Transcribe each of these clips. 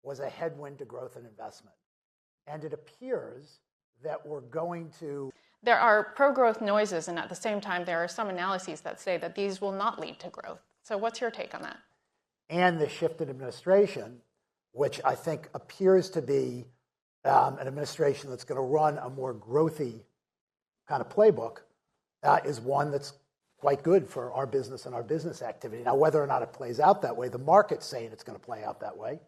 was a headwind to growth and investment. And it appears that we're going to... There are pro-growth noises, and at the same time, there are some analyses that say that these will not lead to growth. So what's your take on that? And the shift in administration, which I think appears to be an administration that's going to run a more growthy kind of playbook, is one that's quite good for our business and our business activity. Now, whether or not it plays out that way, the market's saying it's going to play out that way.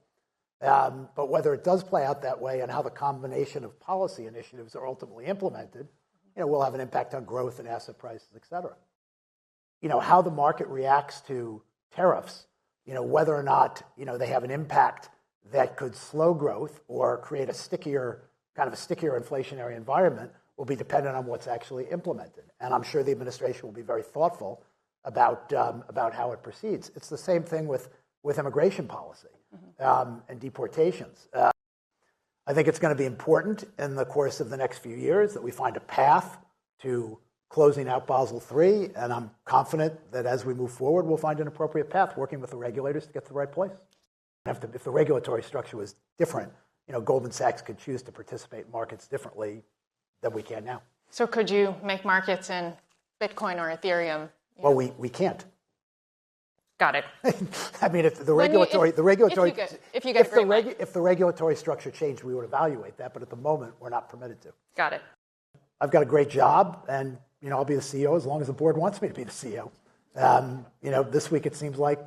But whether it does play out that way and how the combination of policy initiatives are ultimately implemented, will have an impact on growth and asset prices, et cetera. How the market reacts to tariffs, whether or not, they have an impact that could slow growth or create a stickier inflationary environment will be dependent on what's actually implemented. And I'm sure the administration will be very thoughtful about how it proceeds. It's the same thing with immigration policy and deportations. I think it's going to be important in the course of the next few years that we find a path to closing out Basel III, and I'm confident that as we move forward, we'll find an appropriate path working with the regulators to get to the right place. If the regulatory structure was different, Goldman Sachs could choose to participate in markets differently than we can now. So could you make markets in Bitcoin or Ethereum? Well, we can't. Got it. I mean, if the regulatory structure changed, we would evaluate that. But at the moment, we're not permitted to. Got it. I've got a great job, and I'll be the CEO as long as the board wants me to be the CEO. This week it seems like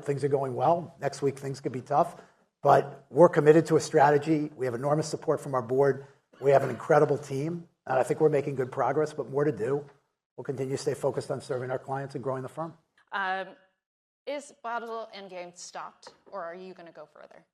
things are going well. Next week things could be tough, but we're committed to a strategy. We have enormous support from our board. We have an incredible team, and I think we're making good progress, but more to do. We'll continue to stay focused on serving our clients and growing the firm. Is Basel Endgame stopped, or are you going to go further?